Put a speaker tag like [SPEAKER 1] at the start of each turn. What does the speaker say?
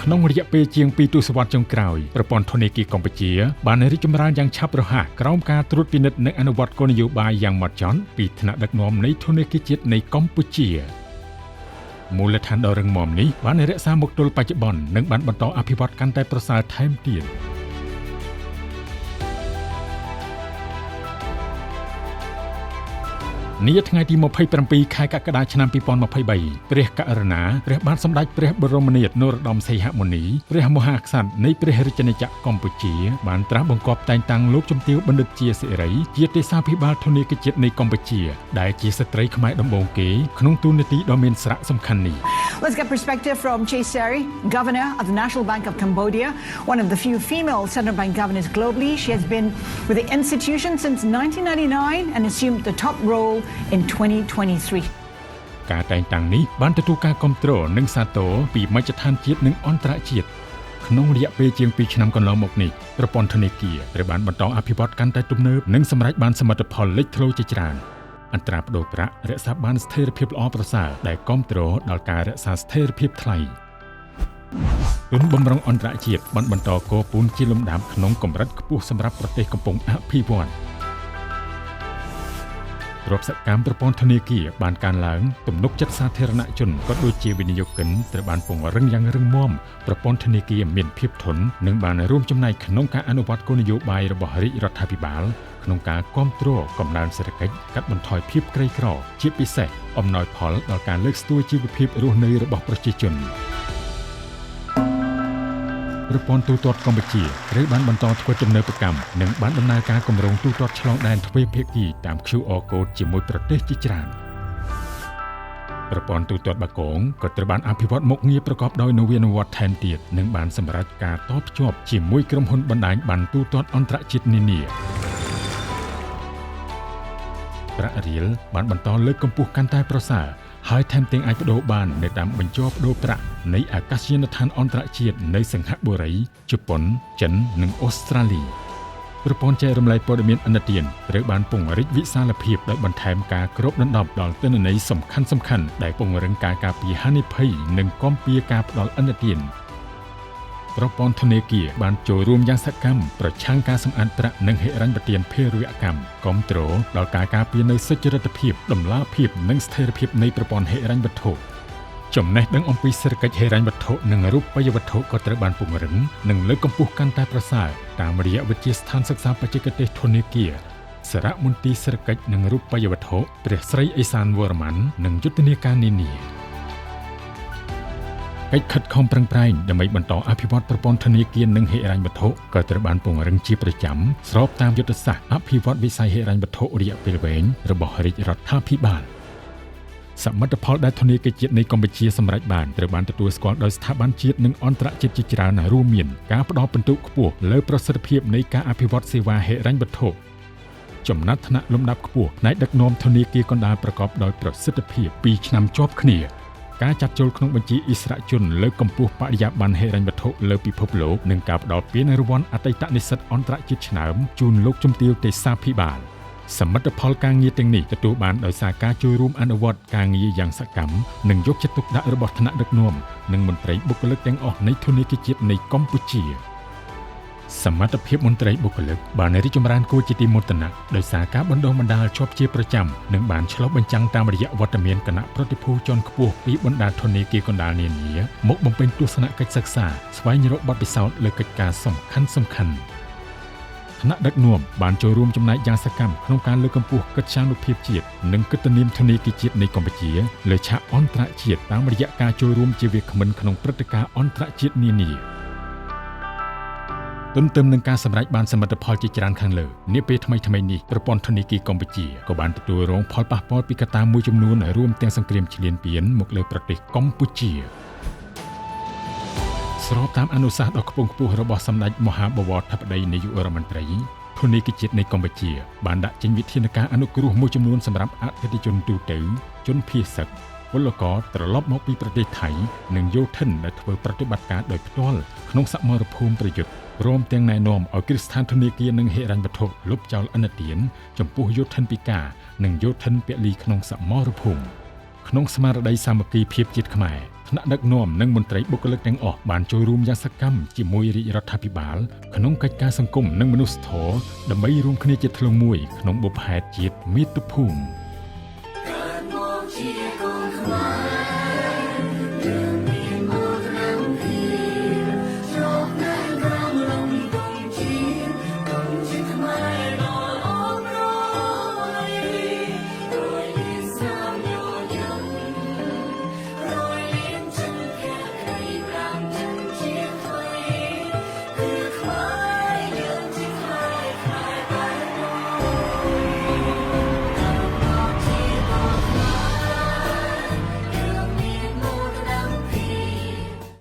[SPEAKER 1] ក្នុងរយៈពេលជាង2ទសវត្សរ៍ចុងក្រោយប្រព័ន្ធធនាគារកម្ពុជាបានរីកចម្រើនយ៉ាងឆាប់រហ័សក្រោមការត្រួតពិនិត្យនិងអនុវត្តគោលនយោបាយយ៉ាងហ្មត់ចត់ពីថ្នាក់ដឹកនាំនៃធនាគារជាតិនៃកម្ពុជាមូលដ្ឋានដ៏រឹងមាំនេះបានរក្សាមកទល់បច្ចុប្បន្ននិងបានបន្តអភិវឌ្ឍកាន់តែប្រសើរថែមទៀតនាថ្ងៃទី27ខែកក្កដាឆ្នាំ2023ព្រះករុណាព្រះបាទសម្ដេចព្រះបរមនាថនរោត្តមសីហមុនីព្រះមហាក្សត្រនៃព្រះរាជាណាចក្រកម្ពុជាបានត្រាស់បង្គាប់តែងតាំងលោកជំទាវបណ្ឌិតជាសិរីជាទេសាភិបាលធនាគារជាតិនៃកម្ពុជាដែលជាស្ត្រីខ្មែរដំបូងគេក្នុងតួនាទីដ៏មានសារៈសំខាន់នេះ
[SPEAKER 2] Let's get perspective from Chey Seri, Governor of the National Bank of Cambodia, one of the few female central bank governors globally. She has been with the institution since 1999 and assumed the top role in 2023.
[SPEAKER 1] ការតែងតាំងនេះបានទទួលការគាំទ្រនិងសាទរពីមជ្ឈដ្ឋានជាតិនិងអន្តរជាតិក្នុងរយៈពេលជាង2ឆ្នាំកន្លងមកនេះប្រព័ន្ធធនាគារត្រូវបានបន្តអភិវឌ្ឍកាន់តែទំនើបនិងសម្រេចបានសមិទ្ធផលលេចធ្លោជាច្រើនអន្តរាប្តូរប្រាក់រក្សាបានស្ថិរភាពល្អប្រសើរដែលគាំទ្រដល់ការរក្សាស្ថិរភាពថ្លៃទុនបម្រុងអន្តរជាតិបានបន្តកពូនជាលំដាប់ក្នុងកម្រិតខ្ពស់សម្រាប់ប្រទេសកំពុងអភិវឌ្ឍទ្រព្យសកម្មប្រព័ន្ធធនាគារបានកើនឡើងទំនុកចិត្តសាធារណជនក៏ដូចជាវិនិយោគិនត្រូវបានពង្រឹងយ៉ាងរឹងមាំប្រព័ន្ធធនាគារមានភាពធន់និងបានរួមចំណែកក្នុងការអនុវត្តគោលនយោបាយរបស់រាជរដ្ឋាភិបាលក្នុងការគាំទ្រកំណើនសេដ្ឋកិច្ចកាត់បន្ថយភាពក្រីក្រជាពិសេសអំណោយផលដល់ការលើកស្ទួយជីវភាពរស់នៅរបស់ប្រជាជនប្រព័ន្ធទូទាត់កម្ពុជាត្រូវបានបន្តធ្វើទំនើបកម្មនិងបានដំណើរការគម្រោងទូទាត់ឆ្លងដែនទ្វេភាគីតាម QR Code ជាមួយប្រទេសជាច្រើនប្រព័ន្ធទូទាត់បាគងក៏ត្រូវបានអភិវឌ្ឍមុខងារប្រកបដោយនវានុវត្តន៍ថែមទៀតនិងបានសម្រេចការតភ្ជាប់ជាមួយក្រុមហ៊ុនបណ្ដាញប័ណ្ណទូទាត់អន្តរជាតិនានាប្រាក់រៀលបានបន្តលើកកម្ពស់កាន់តែប្រសើរហើយថែមទាំងអាចបដូរបាននៅតាមបញ្ចបដូរប្រាក់នៃអាកាសយានដ្ឋានអន្តរជាតិនៅសិង្ហបុរីជប៉ុនចិននិងអូស្ត្រាលីប្រព័ន្ធចែករំលែកព័ត៌មានឥណទានត្រូវបានពង្រីកវិសាលភាពដោយបន្ថែមការគ្របដណ្ដប់ដល់ទិន្នន័យសំខាន់ៗដែលពង្រឹងការការពារហានិភ័យនិងគាំពារការផ្ដល់ឥណទានប្រព័ន្ធធនាគារបានចូលរួមយ៉ាងសកម្មប្រឆាំងការសម្អាតប្រាក់និងហិរញ្ញប្បទានភេរវកម្មគាំទ្រដល់ការការពារនូវសុចរិតភាពតម្លាភាពនិងស្ថិរភាពនៃប្រព័ន្ធហិរញ្ញវត្ថុចំណេះដឹងអំពីសេដ្ឋកិច្ចហិរញ្ញវត្ថុនិងរូបិយវត្ថុក៏ត្រូវបានពង្រឹងនិងលើកកម្ពស់កាន់តែប្រសើរតាមរយៈវិទ្យាស្ថានសិក្សាបច្ចេកទេសធនាគារសារមន្ទីរសេដ្ឋកិច្ចនិងរូបិយវត្ថុព្រះស្រីអេសានវរ្ម័ននិងយុទ្ធនាការនានាកិច្ចខិតខំប្រឹងប្រែងដើម្បីបន្តអភិវឌ្ឍប្រព័ន្ធធនាគារនិងហិរញ្ញវត្ថុក៏ត្រូវបានពង្រឹងជាប្រចាំស្របតាមយុទ្ធសាស្ត្រអភិវឌ្ឍវិស័យហិរញ្ញវត្ថុរយៈពេលវែងរបស់រាជរដ្ឋាភិបាលសមិទ្ធផលដែលធនាគារជាតិនៃកម្ពុជាសម្រេចបានត្រូវបានទទួលស្គាល់ដោយស្ថាប័នជាតិនិងអន្តរជាតិជាច្រើនរួមមានការផ្ដល់ពិន្ទុខ្ពស់លើប្រសិទ្ធភាពនៃការអភិវឌ្ឍសេវាហិរញ្ញវត្ថុចំណាត់ថ្នាក់លំដាប់ខ្ពស់ផ្នែកដឹកនាំធនាគារកណ្ដាលប្រកបដោយប្រសិទ្ធភាព2ឆ្នាំជាប់គ្នាការចាត់ចូលក្នុងបញ្ជីអិសរាជជនលើកកម្ពស់បរិយាបន្នហិរញ្ញវត្ថុលើពិភពលោកនិងការផ្ដល់ពានរង្វាន់អតីតនិស្សិតអន្តរជាតិឆ្នើមជូនលោកជំទាវទេសាភិបាលសមិទ្ធផលការងារទាំងនេះទទួលបានដោយសារការចូលរួមអនុវត្តការងារយ៉ាងសកម្មនិងយកចិត្តទុកដាក់របស់ថ្នាក់ដឹកនាំនិងមន្ត្រីបុគ្គលិកទាំងអស់នៃធនាគារជាតិនៃកម្ពុជាសមត្ថភាពមន្ត្រីបុគ្គលិកបានរីកចម្រើនគួរជាទីមោទនៈដោយសារការបណ្ដុះបណ្ដាលជាប់ជាប្រចាំនិងបានឆ្លុះបញ្ចាំងតាមរយៈវត្តមានគណៈប្រតិភូជាន់ខ្ពស់ពីបណ្ដាធនាគារកណ្ដាលនានាមកបំពេញទស្សនកិច្ចសិក្សាស្វែងរកបទពិសោធន៍លើកិច្ចការសំខាន់ថ្នាក់ដឹកនាំបានចូលរួមចំណែកយ៉ាងសកម្មក្នុងការលើកកម្ពស់កិត្យានុភាពជាតិនិងកិត្តិនាមធនាគារជាតិនៃកម្ពុជាលើឆាកអន្តរជាតិតាមរយៈការចូលរួមជាវាគ្មិនក្នុងព្រឹត្តិការណ៍អន្តរជាតិនានាទន្ទឹមនឹងការសម្រេចបានសមិទ្ធផលជាច្រើនខាងលើនាពេលថ្មីៗនេះប្រព័ន្ធធនាគារកម្ពុជាក៏បានទទួលរងផលប៉ះពាល់ពីកត្តាមួយចំនួនរួមទាំងសង្គ្រាមឈ្លានពានមកលើប្រទេសកម្ពុជាស្របតាមអនុសាសន៍ដ៏ខ្ពង់ខ្ពស់របស់សម្ដេចមហាបវរធិបតីនាយករដ្ឋមន្ត្រីធនាគារជាតិនៃកម្ពុជាបានដាក់ចេញវិធានការអនុគ្រោះមួយចំនួនសម្រាប់អតិថិជនទូទៅជនភៀសសឹកពលករត្រឡប់មកពីប្រទេសថៃនិងយោធិនដែលធ្វើប្រតិបត្តិការដោយផ្ទាល់ក្នុងសមរភូមិប្រយុទ្ធព្រមទាំងណែនាំឲ្យគ្រឹះស្ថានធនាគារនិងហិរញ្ញវត្ថុលុបចោលឥណទានចំពោះយោធិនពិការនិងយោធិនពលីក្នុងសមរភូមិក្នុងស្មារតីសាមគ្គីភាពជាតិខ្មែរ ថ្នាក់ដឹកនាំនិងមន្ត្រីបុគ្គលិកទាំងអស់បានចូលរួមយ៉ាងសកម្មជាមួយរាជរដ្ឋាភិបាលក្នុងកិច្ចការសង្គមនិងមនុស្សធម៌ដើម្បីរួមគ្នាជាធ្លុងមួយក្នុងបុព្វហេតុជាតិមាតុភូមិ